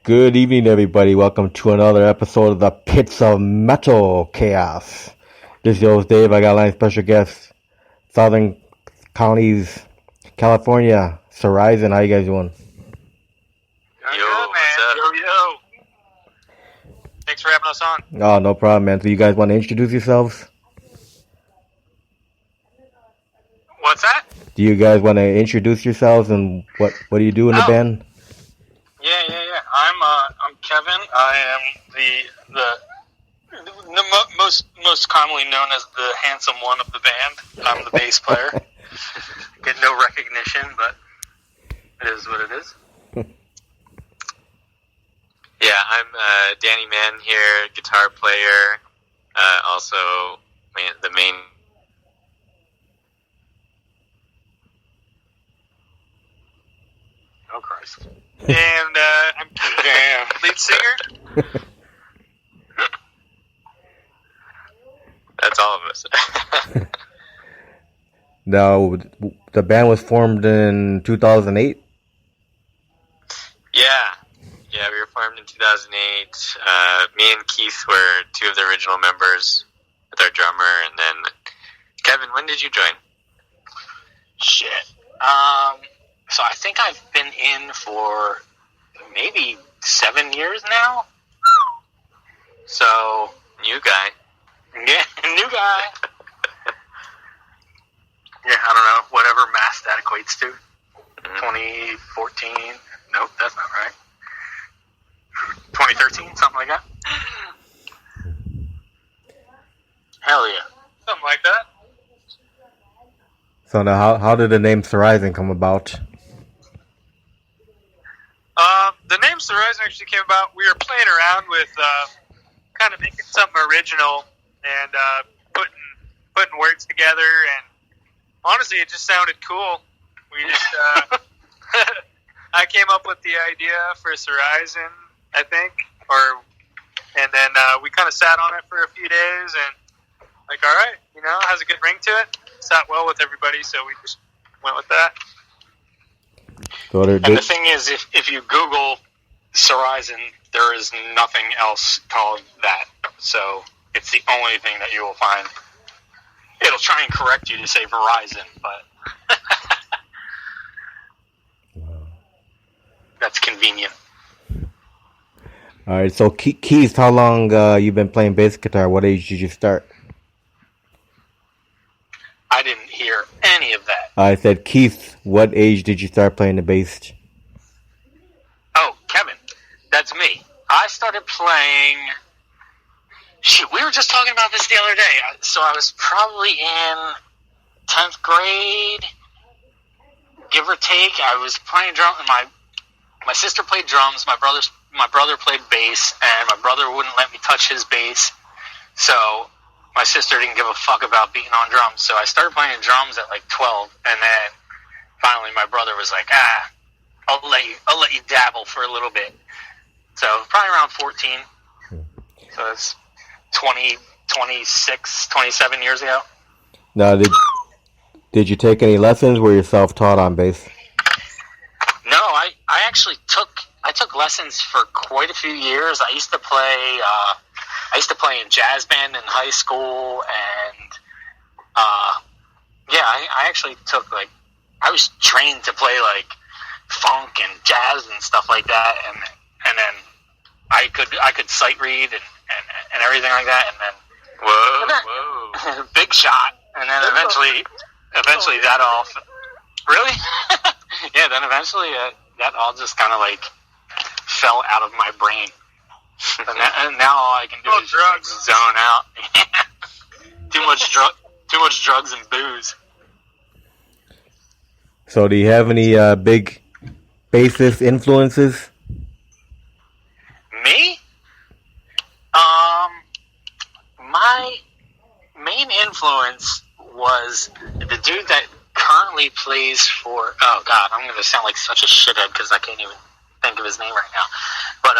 Good evening, everybody. Welcome to another episode of the Pits of Metal Chaos. This is your host, Dave. I got a line special guest, Southern Counties, California, Sorizon. How you guys doing? Yo, what's up? Yo. Thanks for having us on. Oh, no problem, man. So you guys want to introduce yourselves? What's that? Do you guys want to introduce yourselves and what do you do in the band? Yeah. I'm Kevin. I am the most commonly known as the handsome one of the band. I'm the bass player. Get no recognition, but it is what it is. Yeah, I'm Danny Mann here, guitar player, also the main. Oh, Christ. And I'm Keith, lead singer. That's all of us. Now, the band was formed in 2008? Yeah, we were formed in 2008. Me and Keith were two of the original members with our drummer, and then Kevin, when did you join? Shit. So I think I've been in for maybe 7 years now. So, New guy. Yeah, new guy. Yeah, I don't know, whatever mass that equates to. 2014. Nope, that's not right. 2013, something like that. Hell yeah. Something like that. So now, how did the name Sorizon come about? The name Sorizon actually came about. We were playing around with kind of making something original and putting words together, and honestly, it just sounded cool. We just I came up with the idea for Sorizon, I think, and then we kind of sat on it for a few days, and like, all right, it has a good ring to it. Sat well with everybody, so we just went with that. And the thing is, if you Google Sorizon, there is nothing else called that. So it's the only thing that you will find. It'll try and correct you to say Verizon, but that's convenient. All right, so Keith, how long you been playing bass guitar? What age did you start? I didn't hear any of that. I said, Keith, what age did you start playing the bass? Oh, Kevin, that's me. I started playing... Shoot, we were just talking about this the other day. So I was probably in 10th grade, give or take. I was playing drums, and my sister played drums. My brother played bass, and my brother wouldn't let me touch his bass. So my sister didn't give a fuck about beating on drums. So I started playing drums at like 12, and then finally my brother was like, I'll let you dabble for a little bit. So probably around 14. So it's 26, 27 years ago. Now, did you take any lessons? Were you self-taught on bass? No, I actually took lessons for quite a few years. I used to play in jazz band in high school, and I actually took I was trained to play funk and jazz and stuff like that, and then I could sight read and everything like that, and then whoa, big shot, and then eventually that all really yeah. Then eventually that all just kind of fell out of my brain, and now all I can do is just zone out. Too much drugs and booze. So, do you have any big bassist influences? Me? My main influence was the dude that currently plays for... Oh, God, I'm going to sound like such a shithead because I can't even think of his name right now. But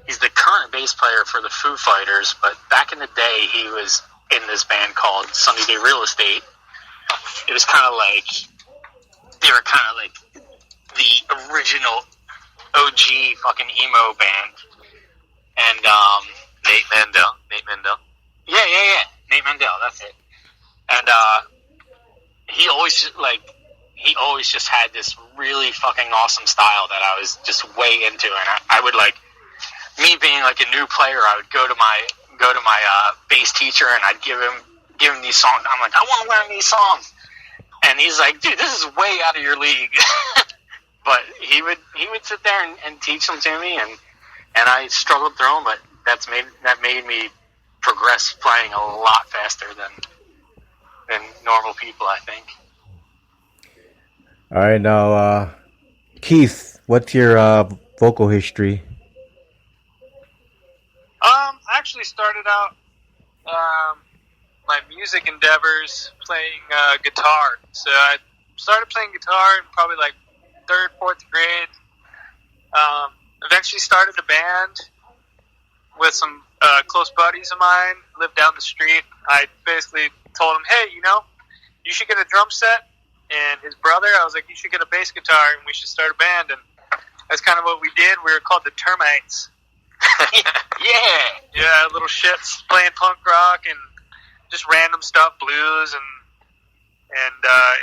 he's the current bass player for the Foo Fighters, but back in the day, he was in this band called Sunday Day Real Estate. It was kind of like... They were kind of like the original OG fucking emo band. And, Nate Mandel. Yeah. Nate Mandel, that's it. And, he always just had this really fucking awesome style that I was just way into. And I would, like, me being, like, a new player, I would go to my bass teacher and I'd give him these songs. I'm like, I want to learn these songs. And he's like, dude, this is way out of your league. But he would sit there and teach them to me, and I struggled through them, but that made me progress playing a lot faster than normal people, I think. All right, now, Keith, what's your vocal history? I actually started out my music endeavors playing guitar. So I started playing guitar in probably like 3rd, 4th grade. Eventually started a band with some close buddies of mine, lived down the street. I basically told him, hey, you should get a drum set. And his brother, I was like, you should get a bass guitar and we should start a band. And that's kind of what we did. We were called the Termites. Yeah, little shits playing punk rock and just random stuff, blues and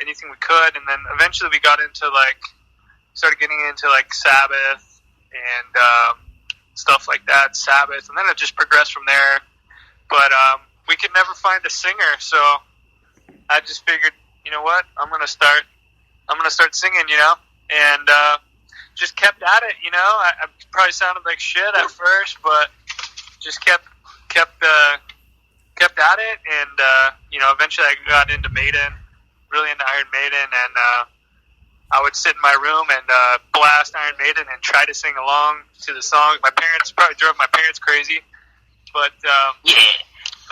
anything we could. And then eventually we started getting into like Sabbath and stuff like that, Sabbath, and then it just progressed from there. But we could never find a singer, so I just figured, you know what, I'm gonna start singing, and just kept at it. I probably sounded like shit at first, but just kept at it, and eventually I got into Maiden, really into Iron Maiden, and I would sit in my room and blast Iron Maiden and try to sing along to the song. My parents probably drove my parents crazy, but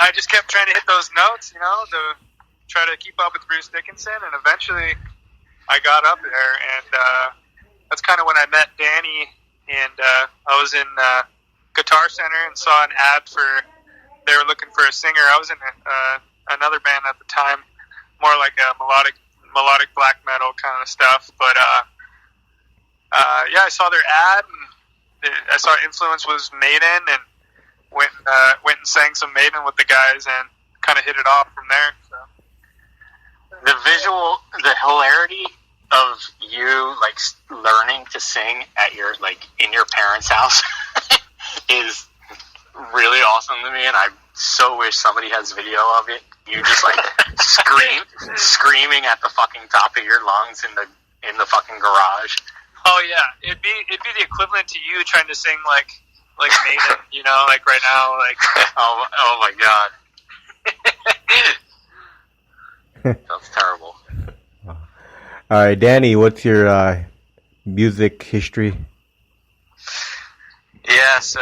I just kept trying to hit those notes, to try to keep up with Bruce Dickinson, and eventually I got up there, and that's kind of when I met Danny, and I was in Guitar Center and saw an ad they were looking for a singer. I was in another band at the time, more like a melodic black metal kind of stuff, but I saw their ad, and I saw Influence was Maiden, and went and sang some Maiden with the guys, and kind of hit it off from there. So. The hilarity of you like learning to sing at your in your parents' house is really awesome to me, and I so wish somebody has video of it. You just screaming at the fucking top of your lungs in the fucking garage. Oh yeah, it'd be the equivalent to you trying to sing like Maiden, like right now, like oh my god. That's terrible. All right, Danny, what's your music history? Yeah, so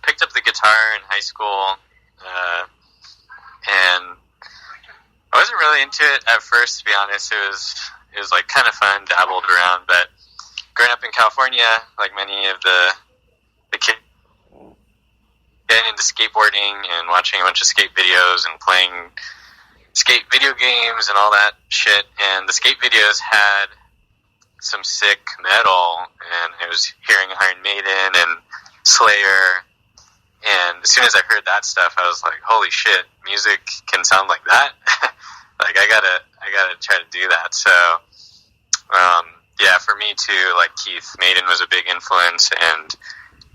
picked up the guitar in high school, and I wasn't really into it at first, to be honest. It was like kind of fun, dabbled around, but growing up in California, like many of the kids, getting into skateboarding and watching a bunch of skate videos and playing skate video games and all that shit, and the skate videos had some sick metal, and I was hearing Iron Maiden and Slayer, and as soon as I heard that stuff, I was like, holy shit, music can sound like that? Like, I gotta try to do that. So, yeah, for me too, like Keith, Maiden was a big influence, and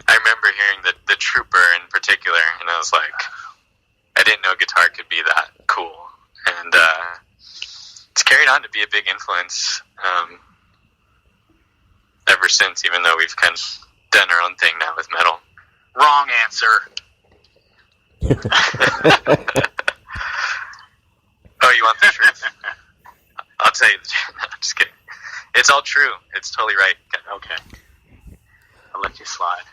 I remember hearing the Trooper in particular, and I was like, I didn't know guitar could be that cool. And it's carried on to be a big influence ever since, even though we've kind of done our own thing now with metal. Wrong answer. Oh, you want the truth? I'll tell you the truth. No, I'm just kidding. It's all true. It's totally right. Okay. I'll let you slide.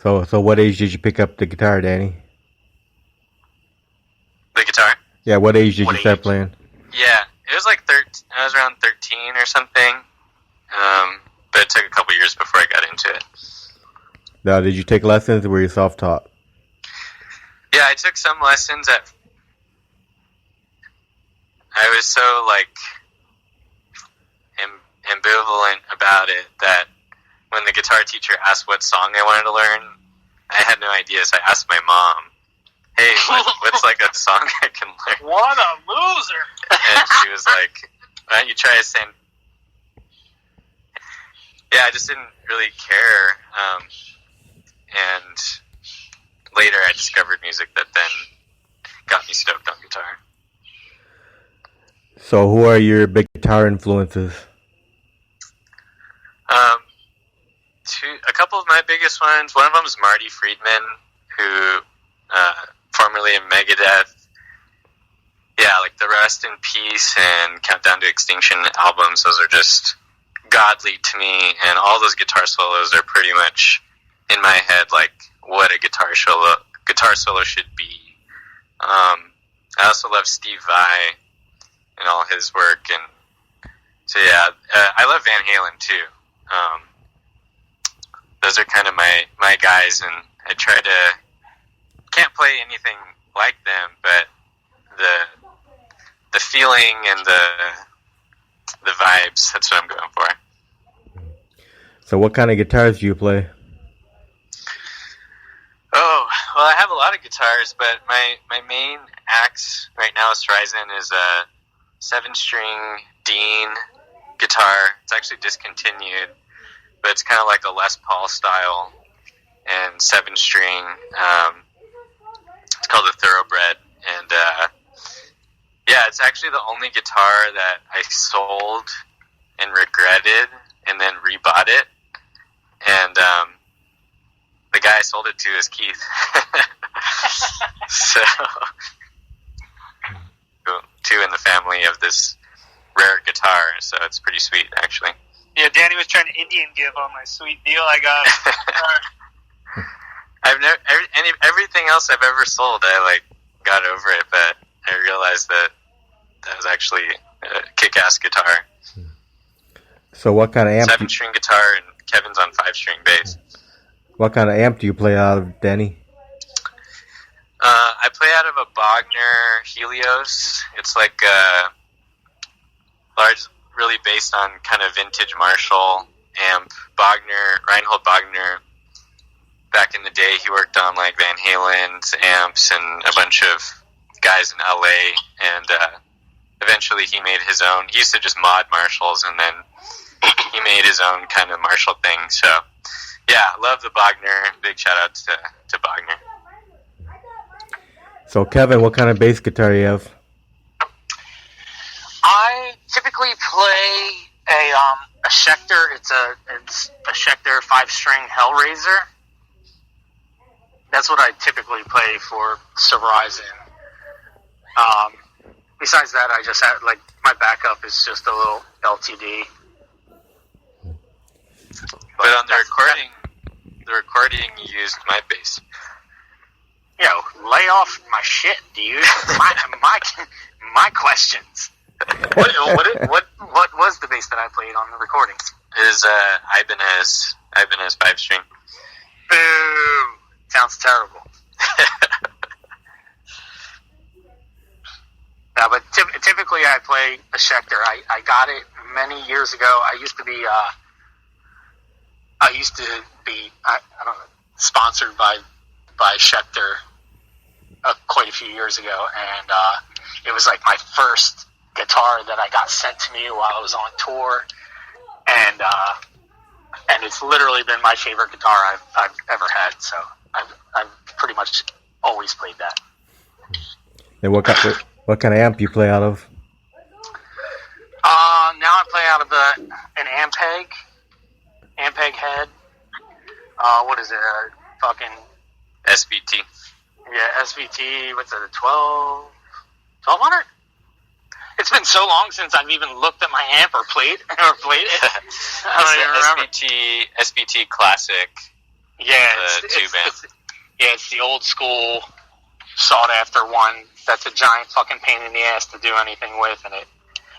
So what age did you pick up the guitar, Danny? The guitar? Yeah, what age did you start playing? Yeah, it was like I was around 13 or something, but it took a couple years before I got into it. Now, did you take lessons or were you self-taught? Yeah, I took some lessons I was so, ambivalent about it that when the guitar teacher asked what song I wanted to learn, I had no idea, so I asked my mom, hey, what's like a song I can learn? What a loser! And she was like, why don't you try to sing? Yeah, I just didn't really care. And later I discovered music that then got me stoked on guitar. So who are your big guitar influences? A couple of my biggest ones. One of them is Marty Friedman, who formerly of Megadeth. Yeah, like the Rest in Peace and Countdown to Extinction albums. Those are just godly to me, and all those guitar solos are pretty much in my head like what a guitar solo should be. I also love Steve Vai and all his work, and so yeah, I love Van Halen too. Those are kind of my guys, and I try to can't play anything like them, but the feeling and the vibes, that's what I'm going for. So what kind of guitars do you play? Oh, well, I have a lot of guitars, but my main axe right now is Sorizon is a 7-string Dean guitar. It's actually discontinued, but it's kind of like a Les Paul style and 7-string. It's called a Thoroughbred, and yeah, it's actually the only guitar that I sold and regretted and then rebought it. And the guy I sold it to is Keith. So, two in the family of this rare guitar, so it's pretty sweet, actually. Yeah, Danny was trying to Indian give on my sweet deal I got. I've never everything else I've ever sold, I got over it, but I realized that was actually a kick-ass guitar. So what kind of amp? 7-string guitar, and Kevin's on 5-string bass. What kind of amp do you play out of, Danny? I play out of a Bogner Helios. It's like a large, really based on kind of vintage Marshall amp. Reinhold Bogner, back in the day, he worked on like Van Halen's amps and a bunch of guys in LA, and eventually he made his own. He used to just mod Marshalls, and then he made his own kind of Marshall thing. So yeah, love the Bogner. Big shout out to Bogner. So Kevin, what kind of bass guitar do you have? I typically play a Schecter. It's a Schecter 5-string Hellraiser. That's what I typically play for Sorizon. Besides that, I just have my backup is just a little LTD. But on the recording you used my bass. Yo, lay off my shit, dude. my questions. What was the bass that I played on the recording? It is Ibanez 5-string. Boo! Sounds terrible. Yeah, but typically I play a Schecter. I got it many years ago. I used to be I don't know, sponsored by Schecter quite a few years ago, and it was like my first guitar that I got sent to me while I was on tour, and it's literally been my favorite guitar I've ever had. So I've pretty much always played that. And what kind of amp you play out of? Now I play out of an Ampeg head. What is it? Fucking SVT. Yeah, SVT. What's it? 1200? It's been so long since I've even looked at my amp or played it. I don't even remember. SVT Classic. Yeah, it's the old school, sought after one. That's a giant fucking pain in the ass to do anything with, and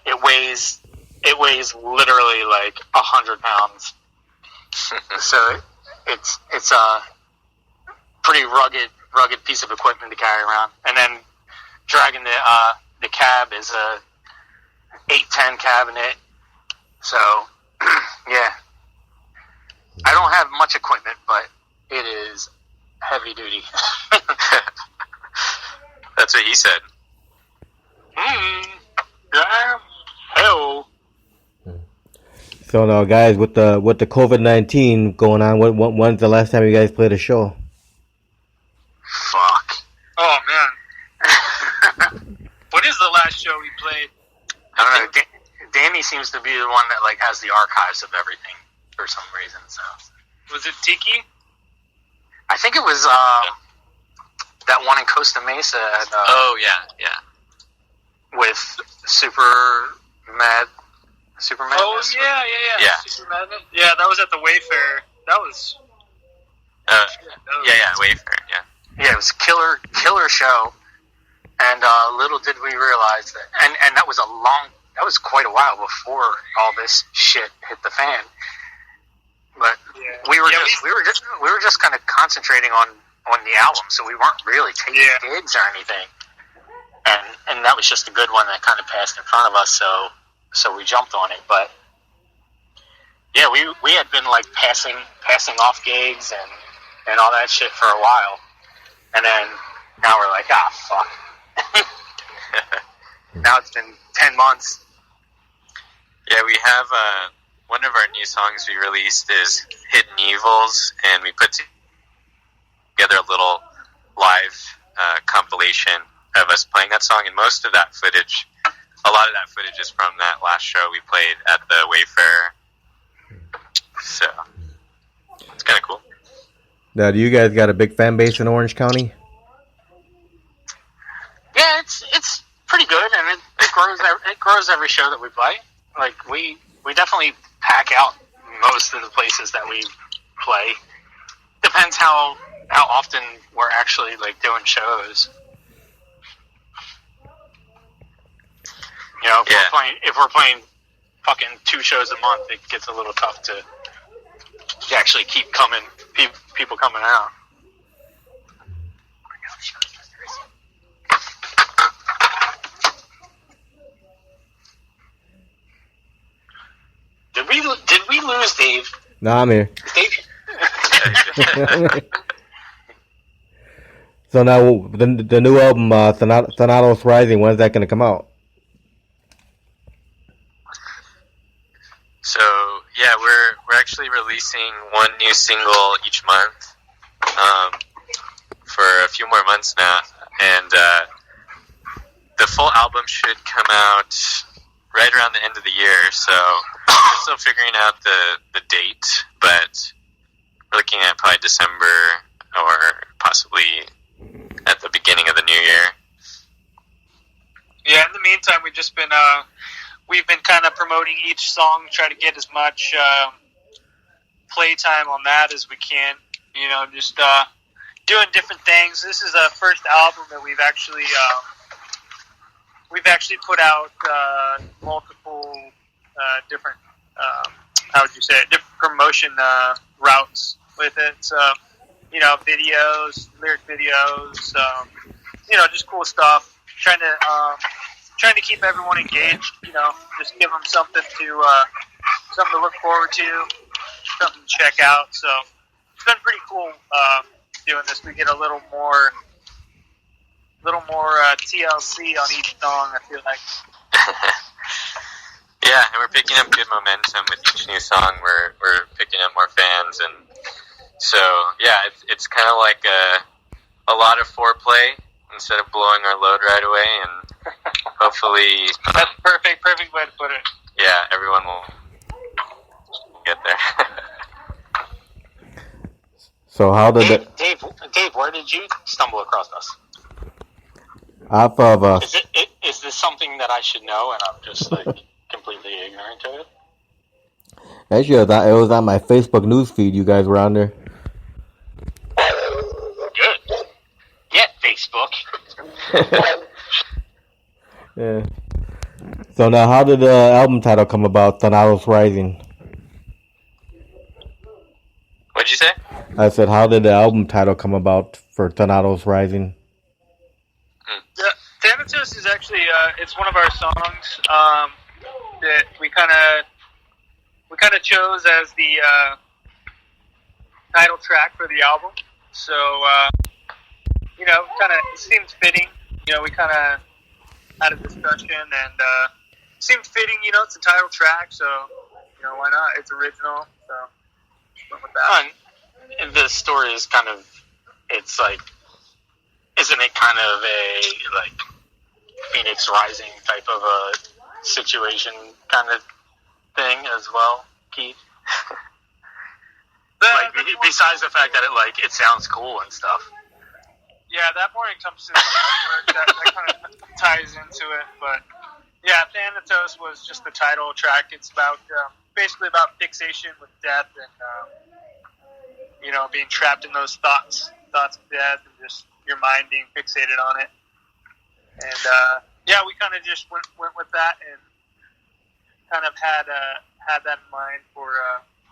it weighs literally like 100 pounds. So it's a pretty rugged piece of equipment to carry around. And then dragging the cab is a 810 cabinet. So Yeah. I don't have much equipment, but it is heavy duty. That's what he said. Yeah. Hell. So now, guys, with the COVID-19 going on, when's the last time you guys played a show? Fuck. Oh man. What is the last show we played? I don't know. Danny seems to be the one that like has the archives of everything for some reason. So Was it Tiki? I think it was that one in Costa Mesa. At, Oh yeah. with Superman. Oh yeah. Yeah. Super Madness? Yeah, that was at the Wayfair. That was. Yeah. Wayfair. Yeah. Yeah, it was a killer show. And little did we realize that, and that was quite a while before all this shit hit the fan. But we were just kind of concentrating on the album, so we weren't really taking gigs or anything. And that was just a good one that kind of passed in front of us, so we jumped on it. But yeah, we had been like passing off gigs and all that shit for a while, and then now we're like, fuck. Now it's been 10 months. Yeah, we have one of our new songs we released is Hidden Evils, and we put together a little live compilation of us playing that song, and most of that footage, a lot of that footage is from that last show we played at the Wayfair. So, it's kind of cool. Now, do you guys got a big fan base in Orange County? Yeah, it's pretty good, and it grows every show that we play. Like we definitely pack out most of the places that we play. Depends how often we're actually like doing shows. You know, if we're playing fucking 2 shows a month, it gets a little tough to actually keep people coming out. Did we lose Dave? No, I'm here. Dave? So now the new album, Thanatos Rising, when's that going to come out? So yeah, we're actually releasing one new single each month for a few more months now, and the full album should come out right around the end of the year. So we're still figuring out the date, but we're looking at probably December or possibly at the beginning of the new year. Yeah, in the meantime, we've been kind of promoting each song, try to get as much playtime on that as we can. You know, just doing different things. This is the first album that we've actually put out multiple different different promotion routes with it. So, you know, videos, lyric videos, you know, just cool stuff. Trying to keep everyone engaged. You know, just give them something to look forward to, something to check out. So it's been pretty cool doing this. We get a little more TLC on each song, I feel like. Yeah, and we're picking up good momentum with each new song. We're picking up more fans, and so yeah, it's kind of like a lot of foreplay instead of blowing our load right away, and hopefully that's perfect way to put it. Yeah, everyone will get there. So how did Dave, where did you stumble across us? Off of Is this something that I should know, and I'm just like completely ignorant to it? Actually, it was on my Facebook news feed. You guys were on there. Good. Yeah, Facebook. Yeah. So now, how did the album title come about, Thanatos Rising? What'd you say? I said, how did the album title come about for Thanatos Rising? Yeah, Thanatos is actually it's one of our songs that we we kind of chose as the title track for the album. So, kind of seemed fitting. We kind of had a discussion and seemed fitting. It's a title track, so why not? It's original, so went with that. And the story is kind of, it's like, isn't it kind of a like Phoenix Rising type of a situation kind of thing as well, Keith? Besides the fact that it sounds cool and stuff. Yeah, that more encompasses the artwork. that kind of ties into it. But yeah, Thanatos was just the title track. It's about basically about fixation with death and being trapped in those thoughts of death, and just your mind being fixated on it. And we kind of just went with that and kind of had that in mind for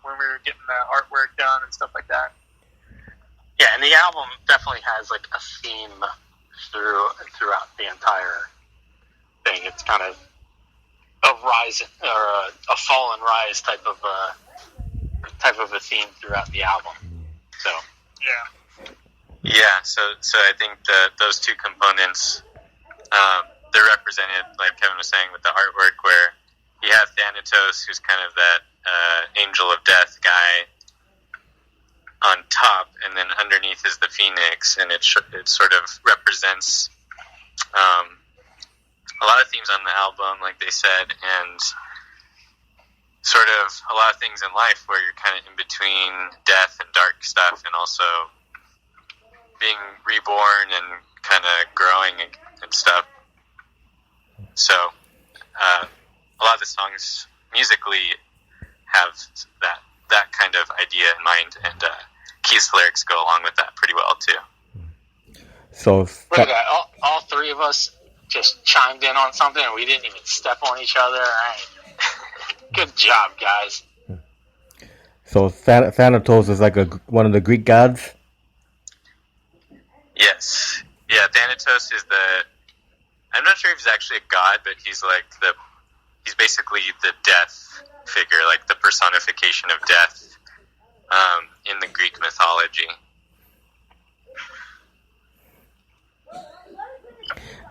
when we were getting the artwork done and stuff like that. Yeah, and the album definitely has like a theme throughout the entire thing. It's kind of a rise or a fall and rise type of a theme throughout the album. So yeah. So I think those two components, they're represented, like Kevin was saying, with the artwork, where you have Thanatos, who's kind of that angel of death guy on top, and then underneath is the Phoenix, and it sort of represents a lot of themes on the album, like they said, and sort of a lot of things in life where you're kind of in between death and dark stuff, and also being reborn and kind of growing and stuff. So a lot of the songs musically have that kind of idea in mind, and Keith's lyrics go along with that pretty well too. So look at that! All three of us just chimed in on something, and we didn't even step on each other. Right. Good job, guys. So Thanatos is like one of the Greek gods? Yes. Yeah, Thanatos is I'm not sure if he's actually a god, but he's basically the death figure, like the personification of death in the Greek mythology.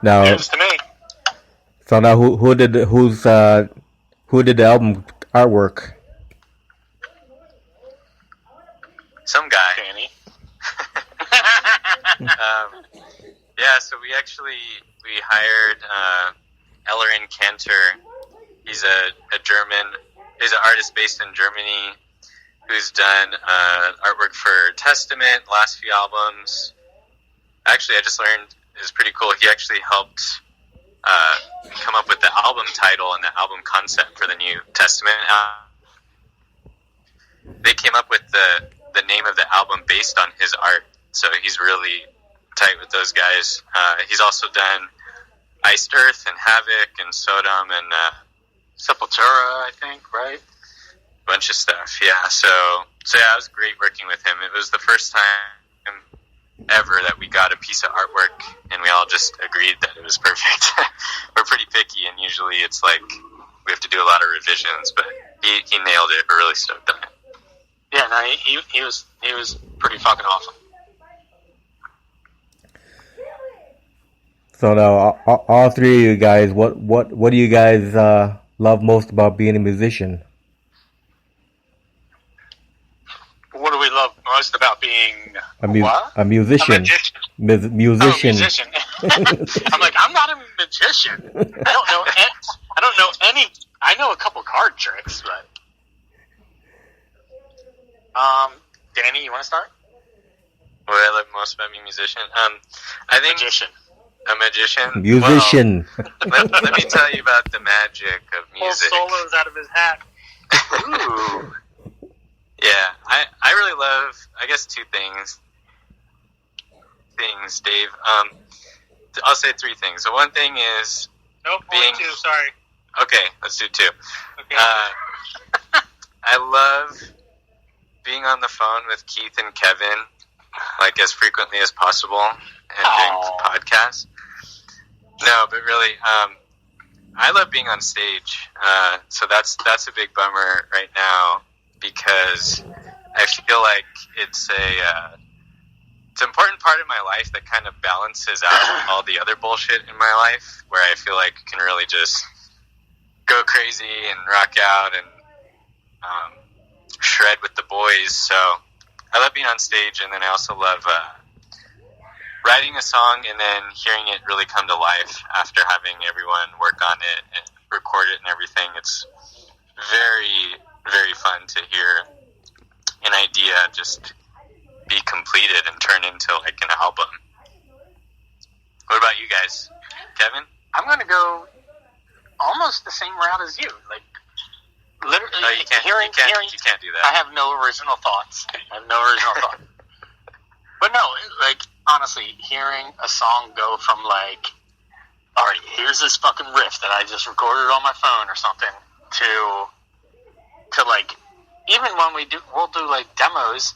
Now, news to me. So now, who did the album artwork? Some guy. Danny. Yeah, so we hired Ellerin Cantor. He's a German. He's an artist based in Germany who's done artwork for Testament, last few albums. Actually, I just learned it's pretty cool. He actually helped come up with the album title and the album concept for the New Testament. They came up with the name of the album based on his art, so he's really tight with those guys. He's also done Iced Earth and Havoc and Sodom and Sepultura, I think, right? Bunch of stuff, yeah. So yeah, it was great working with him. It was the first time ever that we got a piece of artwork and we all just agreed that it was perfect. We're pretty picky, and usually it's like we have to do a lot of revisions, but he nailed it. We're really stoked on it. Yeah, no, he was pretty fucking awesome. So now, all three of you guys, what do you guys love most about being a musician? What do we love most about being a musician? A magician. Musician. Oh, musician. I'm like, I'm not a magician. I don't know any. I know a couple card tricks, but Danny, you want to start? What I love most about being a musician? I think magician. A magician? Musician. Well, let me tell you about the magic of music. Pulls solos out of his hat. Ooh. Yeah, I really love, I guess, two things, Dave. I'll say three things. So one thing is Nope, only two, sorry. Okay, let's do two. Okay. I love being on the phone with Keith and Kevin, like, as frequently as possible, and doing podcasts. No, but really, I love being on stage. So that's a big bummer right now because I feel like it's an important part of my life that kind of balances out all the other bullshit in my life, where I feel like I can really just go crazy and rock out and shred with the boys. So I love being on stage, and then I also love writing a song and then hearing it really come to life after having everyone work on it and record it and everything. It's very, very fun to hear an idea just be completed and turn into like an album. What about you guys? Kevin? I'm going to go almost the same route as you. Like, literally, No, you can't do that. I have no original thoughts. But no, like, honestly, hearing a song go from, like, all right, here's this fucking riff that I just recorded on my phone or something, to like, even when we'll do, like, demos,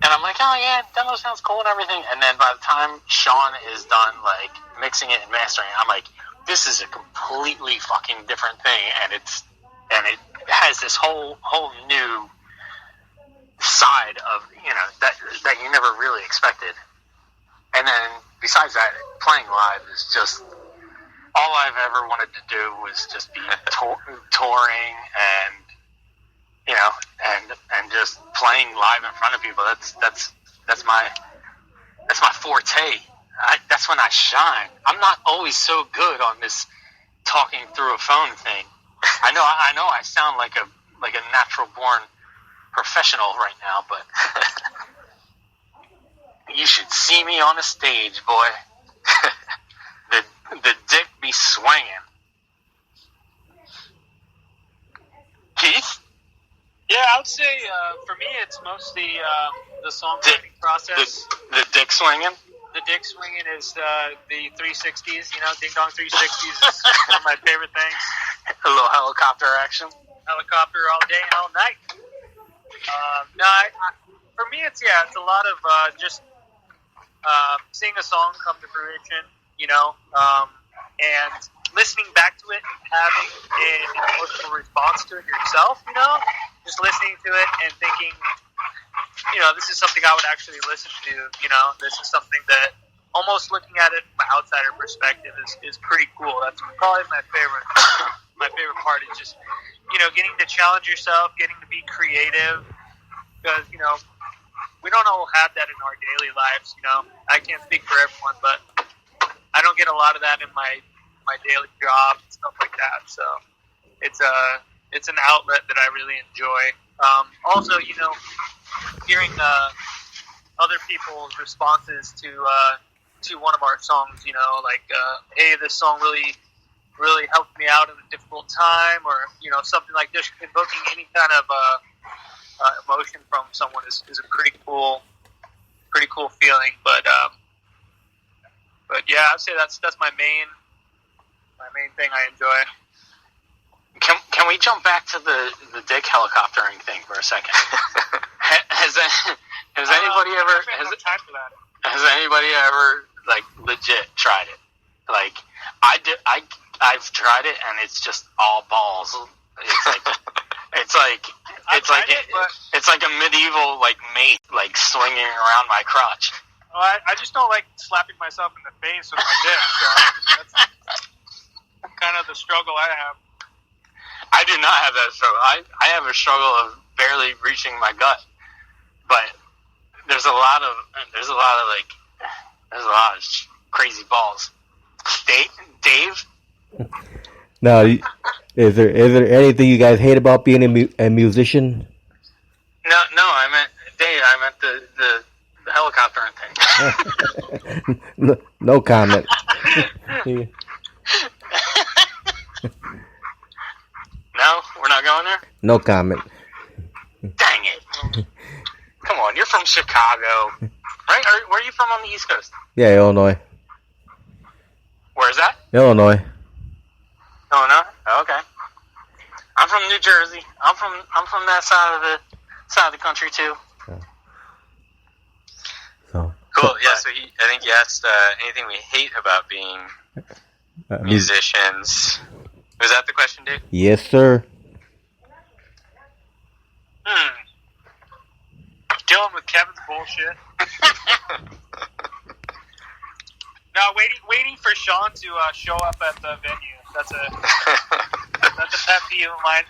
and I'm like, oh, yeah, demo sounds cool and everything, and then by the time Sean is done, like, mixing it and mastering it, I'm like, this is a completely fucking different thing, and it has this whole new side of, that you never really expected. And then besides that, playing live is just all I've ever wanted to do was just be touring and and just playing live in front of people. That's my forte. That's when I shine. I'm not always so good on this talking through a phone thing. I know I sound like a natural born professional right now, but you should see me on a stage, boy. the dick be swinging. Keith? Yeah, I would say for me it's mostly the songwriting process. The dick swinging? The dick swinging is the 360s, Ding Dong 360s is one of my favorite things. A little helicopter action. Helicopter all day and all night. For me, it's a lot of just seeing a song come to fruition, and listening back to it and having an emotional response to it yourself, just listening to it and thinking, this is something I would actually listen to, this is something that almost looking at it from an outsider perspective is pretty cool. That's probably my favorite part is just, getting to challenge yourself, getting to be creative, because, we don't all have that in our daily lives, I can't speak for everyone, but I don't get a lot of that in my daily job and stuff like that, so it's an outlet that I really enjoy. Also, hearing other people's responses to one of our songs, hey, this song really helped me out in a difficult time, or something like this. Invoking any kind of emotion from someone is a pretty cool feeling. But yeah, I'd say that's my main thing I enjoy. Can we jump back to the dick helicoptering thing for a second? Has anybody ever like legit tried it? Like I've tried it, and it's just all balls. It's like a medieval like mate like swinging around my crotch. Well, I just don't like slapping myself in the face with my dick. So that's kind of the struggle I have. I do not have that struggle. I have a struggle of barely reaching my gut, but there's a lot of crazy balls. Dave? Now, is there anything you guys hate about being a musician? No, I meant Dave. I meant the helicopter thing. No comment. No, we're not going there? No comment. Dang it. Come on, you're from Chicago. Right? Where are you from on the East Coast? Yeah, Illinois. Where is that? Illinois. Illinois? Oh, okay. I'm from New Jersey. I'm from that side of the country too. So cool. Yeah. So I think he asked anything we hate about being musicians. Was that the question, Dave? Yes, sir. Dealing with Kevin's bullshit. No, waiting for Sean to show up at the venue. That's a pet peeve of mine.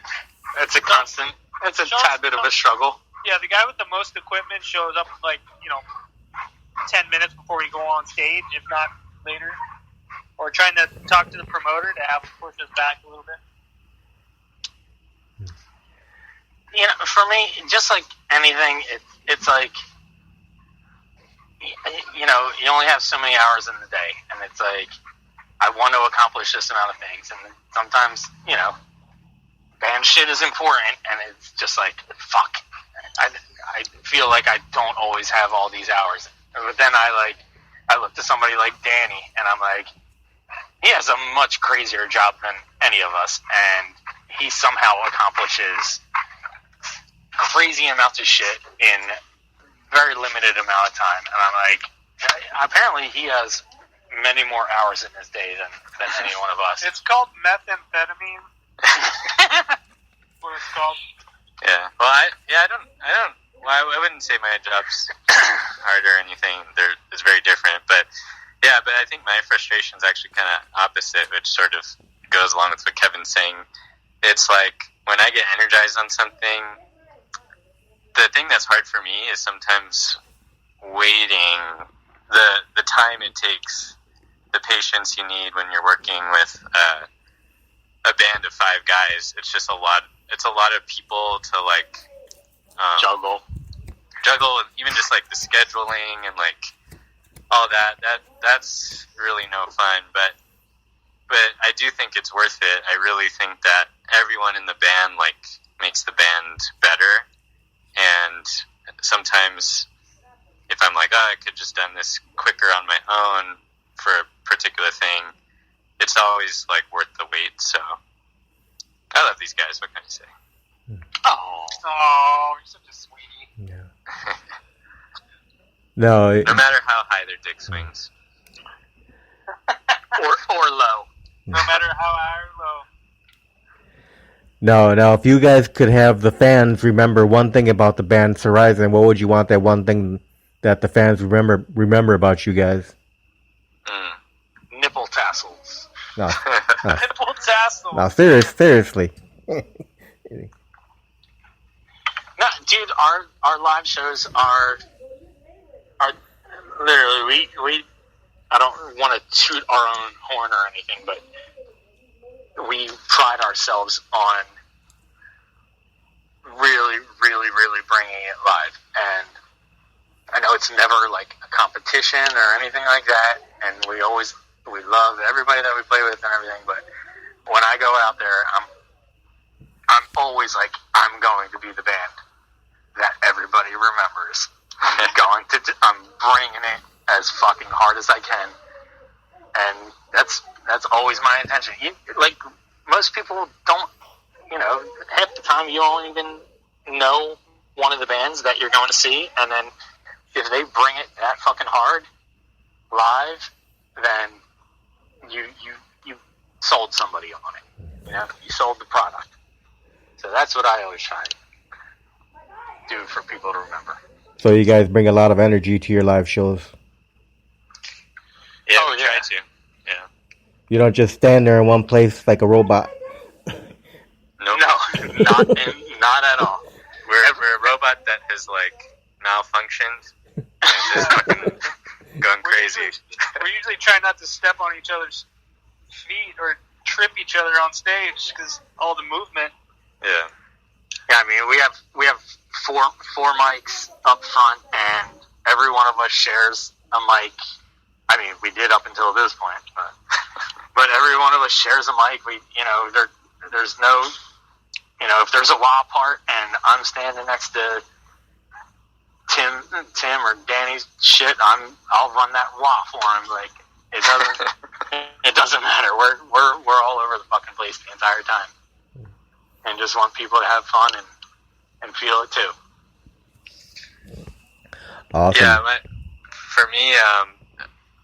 That's a constant. That's a tad bit of a struggle. Yeah, the guy with the most equipment shows up 10 minutes before we go on stage, if not later. Or trying to talk to the promoter to have him push us back a little bit. For me, just like anything, it's like, you only have so many hours in the day, and it's like, I want to accomplish this amount of things, and sometimes, band shit is important, and it's just like, fuck. I feel like I don't always have all these hours. But then I look to somebody like Danny, and I'm like, he has a much crazier job than any of us, and he somehow accomplishes crazy amounts of shit in very limited amount of time. And I'm like, apparently he has many more hours in his day than any one of us. It's called methamphetamine. What it's called. Yeah. Well, I wouldn't say my job's hard or anything. It's very different, but I think my frustration is actually kind of opposite, which sort of goes along with what Kevin's saying. It's like when I get energized on something, the thing that's hard for me is sometimes waiting, the time it takes, the patience you need when you're working with a band of 5 guys. It's just a lot. It's a lot of people to juggle, and even just like the scheduling and like all that. That's really no fun. But I do think it's worth it. I really think that everyone in the band makes the band better. And sometimes if I'm like, I could just done this quicker on my own for a particular thing, it's always worth the wait. So I love these guys. What can I say? Oh, you're such a sweetie. Yeah. No matter how high their dick swings, or low. No matter how high or low. No, if you guys could have the fans remember one thing about the band Sorizon, what would you want that one thing that the fans remember about you guys? Nipple tassels. No. Nipple tassels. No, seriously. No, dude, our live shows are literally we I don't want to toot our own horn or anything, but we pride ourselves on really, really, really bringing it live. And I know it's never like a competition or anything like that, and we love everybody that we play with and everything, but when I go out there, I'm always like, I'm going to be the band that everybody remembers. I'm bringing it as fucking hard as I can, and that's always my intention. Most people don't, half the time you don't even know one of the bands that you're going to see, and then if they bring it that fucking hard live, then you sold somebody on it. You sold the product. So that's what I always try to do for people to remember. So you guys bring a lot of energy to your live shows. Yeah, we try to. Yeah. You don't just stand there in one place like a robot. No, not at all. We're a robot that has malfunctioned and just fucking going crazy. We usually try not to step on each other's feet or trip each other on stage because all the movement. Yeah. Yeah, I mean, we have four mics up front, and every one of us shares a mic. I mean, we did up until this point, but every one of us shares a mic. There's no, if there's a wah part and I'm standing next to Tim or Danny's shit, I'll run that wah for him. It doesn't matter. We're all over the fucking place the entire time, and just want people to have fun and feel it too. Awesome. Yeah, for me,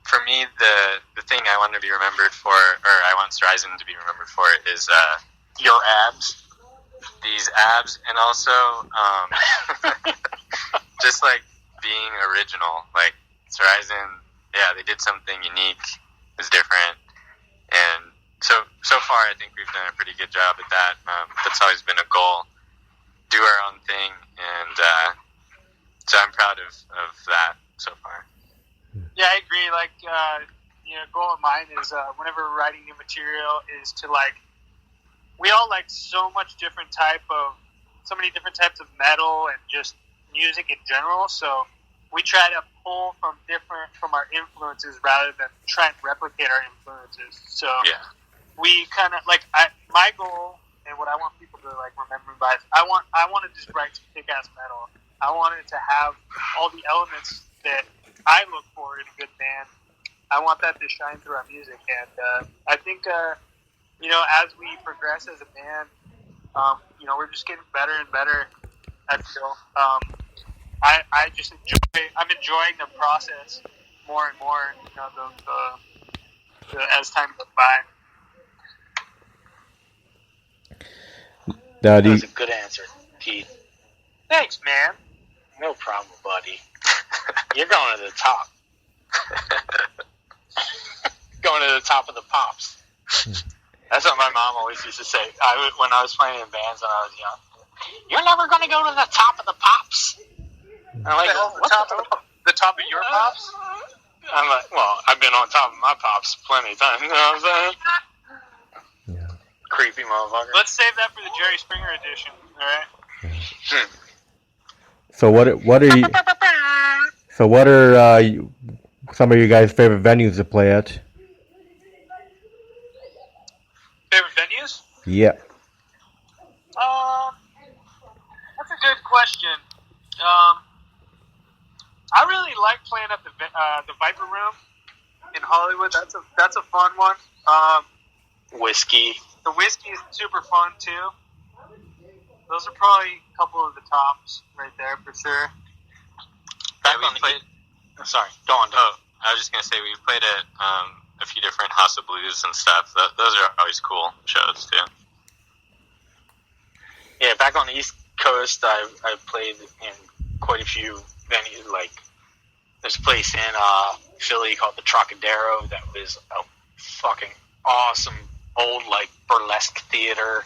for me, the thing I want to be remembered for, or I want Sorizon to be remembered for, is Your abs. these abs, and also just like being original. Like Sorizon, yeah, they did something unique, it was different, and so far I think we've done a pretty good job at that. That's always been a goal, do our own thing, and so I'm proud of that so far. Yeah, I agree. Like, goal of mine is whenever we're writing new material is to we all like so many different types of metal and just music in general. So we try to pull from our influences rather than try and replicate our influences. So Yeah. we kind of my goal and what I want people to remember by is I want to just write some kick-ass metal. I want it to have all the elements that I look for in a good band. I want that to shine through our music, and I think as we progress as a band, we're just getting better and better. I feel I just I'm enjoying the process more and more. As time goes by. Now, That was a good answer, Pete. Thanks, man. No problem, buddy. You're going to the top. Going to the top of the pops. That's what my mom always used to say. When I was playing in bands when I was young. You're never going to go to the top of the pops. I'm like, the top of your pops? I'm like, well, I've been on top of my pops plenty of times. You know what I'm saying? yeah. Creepy motherfucker. Let's save that for the Jerry Springer edition. All right. So what are some of your guys' favorite venues to play at? Favorite venues? Yeah. That's a good question. I really like playing at the Viper Room in Hollywood. That's a fun one. Whiskey. The whiskey is super fun too. Those are probably a couple of the tops right there for sure. Sorry, go on. Oh, I was just gonna say we played at a few different House of Blues and stuff. Those are always cool shows too. Yeah, back on the East Coast, I played in quite a few venues. Like there's a place in Philly called the Trocadero that was a fucking awesome old burlesque theater.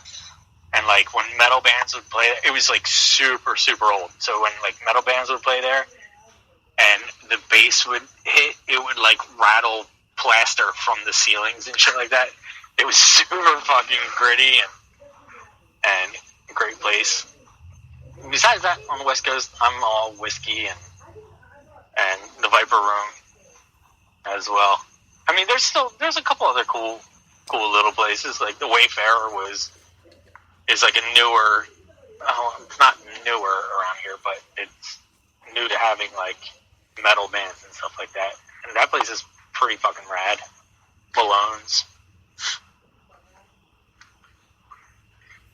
And when metal bands would play, it was super super old. So when metal bands would play there, and the bass would hit, it would rattle plaster from the ceilings and shit like that. It was super fucking gritty and a great place. Besides that, on the West Coast, I'm all whiskey and the Viper Room as well. I mean, there's a couple other cool little places. Like the Wayfarer is a newer, it's not newer around here, but it's new to having metal bands and stuff like that. And that place is pretty fucking rad. Malone's.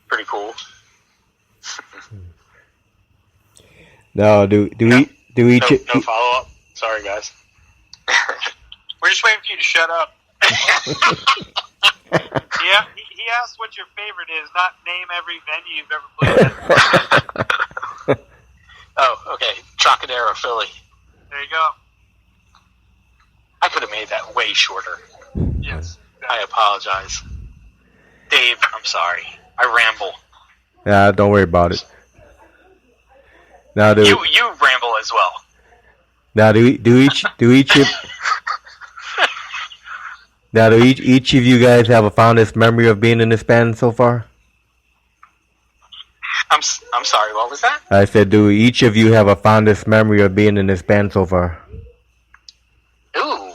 Pretty cool. No, do each no follow up. Sorry, guys. We're just waiting for you to shut up. Yeah, he asked what your favorite is, not name every venue you've ever played at. Oh, okay. Trocadero, Philly. There you go. I could have made that way shorter. Yes. I apologize. Dave, I'm sorry. I ramble. Yeah, don't worry about it. Now You ramble as well. Now do each of you guys have a fondest memory of being in this band so far? I'm sorry, what was that? I said, do each of you have a fondest memory of being in this band so far? Ooh.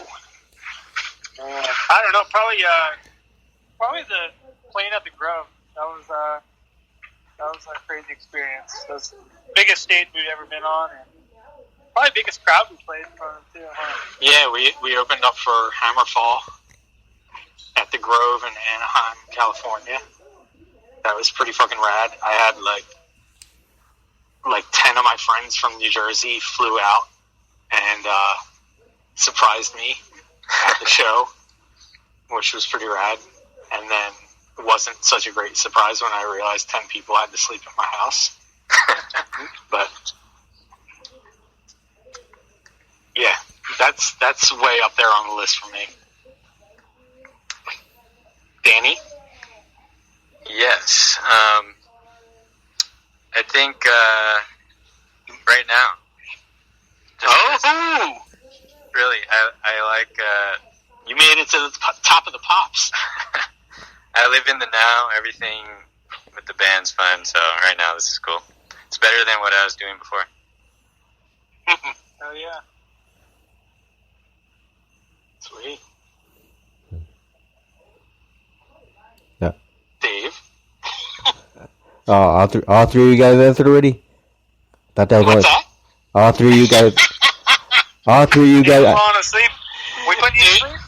I don't know. Probably the playing at the Grove. That was a crazy experience. That was the biggest stage we've ever been on, and probably the biggest crowd we played in front of too. Huh? Yeah, we opened up for Hammerfall at the Grove in Anaheim, California. That was pretty fucking rad. I had like 10 of my friends from New Jersey flew out and surprised me the show, which was pretty rad. And then it wasn't such a great surprise when I realized 10 people had to sleep at my house. But yeah, that's way up there on the list for me. Danny? Yes. I think right now. Really, I like. You made it to the top of the pops. I live in the now. Everything with the band's fun. So right now, this is cool. It's better than what I was doing before. Oh yeah. Sweet. Yeah. Dave? All three of you guys answered already? Thought that was What's that? All three of you guys. All three of you guys. Falling asleep. We put you to sleep?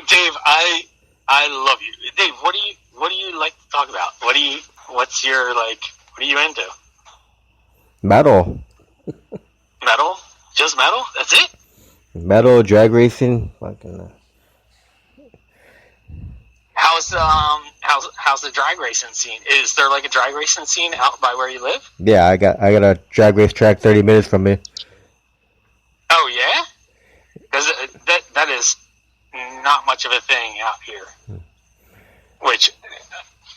Dave, I love you. Dave, what do you like to talk about? What are you into? Metal. Metal? Just metal? That's it? Metal, drag racing. Fucking. How's the drag racing scene? Is there like a drag racing scene out by where you live? Yeah, I got a drag race track 30 minutes from me. Oh yeah? Because that is not much of a thing out here. Which,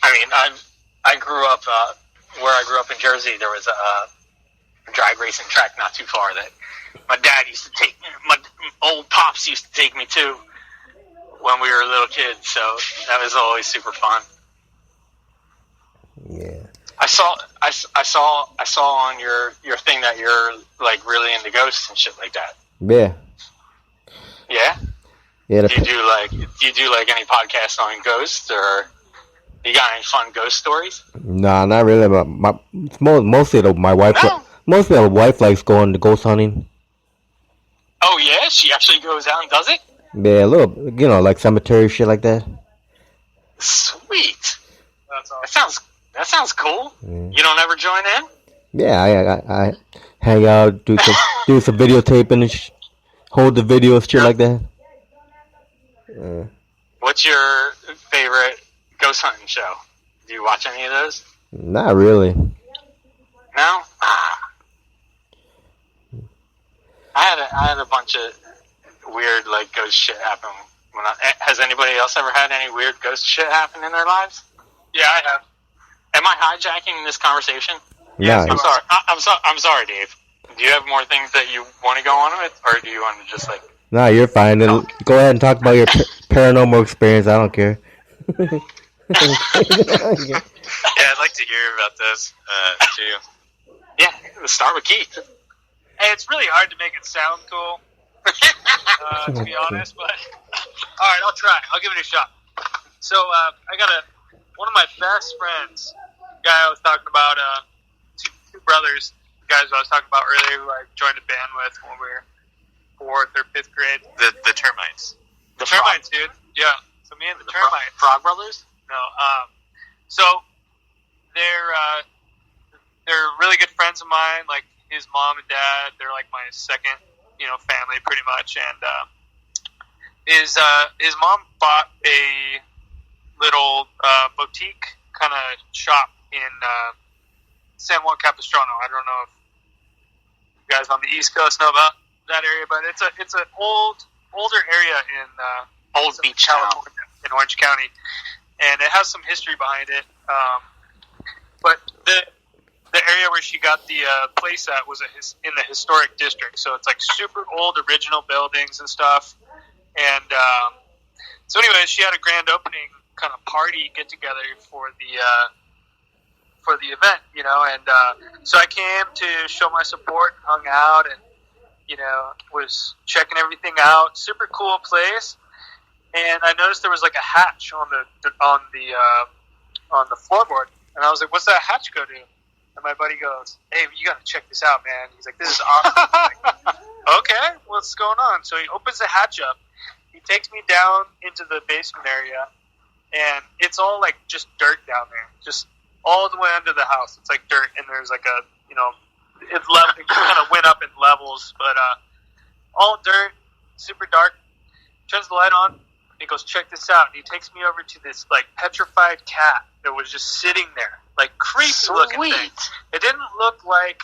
I mean, I grew up where I grew up in Jersey. There was a drag racing track not too far that my dad used to take. My old pops used to take me to when we were little kids. So that was always super fun. Yeah. I saw on your thing that you're like really into ghosts and shit like that. Yeah. Yeah. Yeah. Do you do like any podcasts on ghosts, or you got any fun ghost stories? Nah, not really. But mostly my wife. No. Mostly my wife likes going to ghost hunting. Oh yeah, she actually goes out and does it. Yeah, a little, like cemetery shit like that. Sweet. That's awesome. That sounds cool. You don't ever join in? Yeah, I hang out, do some videotaping and hold the videos, shit like that. What's your favorite ghost hunting show? Do you watch any of those? Not really. No? I had a bunch of weird like ghost shit happen. Has anybody else ever had any weird ghost shit happen in their lives? Yeah, I have. Am I hijacking this conversation? Yeah. I'm sorry. I'm sorry, Dave. Do you have more things that you want to go on with, or do you want to just like? No, you're fine. No. Go ahead and talk about your paranormal experience. I don't care. Yeah, I'd like to hear about this too. Yeah, let's start with Keith. Hey, it's really hard to make it sound cool, to be honest, but alright, I'll try. I'll give it a shot. So, I got one of my best friends, the guy I was talking about, two brothers, the guys I was talking about earlier who I joined a band with when we were 4th or 5th grade. The termites. The termites, dude. Yeah. So me and the termites. Frog Brothers? No. So they're really good friends of mine. Like his mom and dad, they're like my second, family pretty much. And his mom bought a little boutique kind of shop in San Juan Capistrano. I don't know if you guys on the East Coast know about that area, but it's an older area in Old Beach California, in Orange County, and it has some history behind it. But the area where she got the place at was in the historic district, so it's like super old original buildings and stuff. And so anyways, she had a grand opening kind of party get together for the event, and so I came to show my support, hung out, and was checking everything out. Super cool place. And I noticed there was like a hatch on the floorboard, and I was like, "What's that hatch go to?" And my buddy goes, "Hey, you got to check this out, man." He's like, "This is awesome." I'm like, okay, what's going on? So he opens the hatch up. He takes me down into the basement area, and it's all like just dirt down there, just all the way under the house. It's like dirt, and there's like a it kind of went up in levels, but all dirt, super dark. turns the light on, and he goes, check this out. And he takes me over to this, like, petrified cat that was just sitting there, like, creepy looking thing. It didn't look like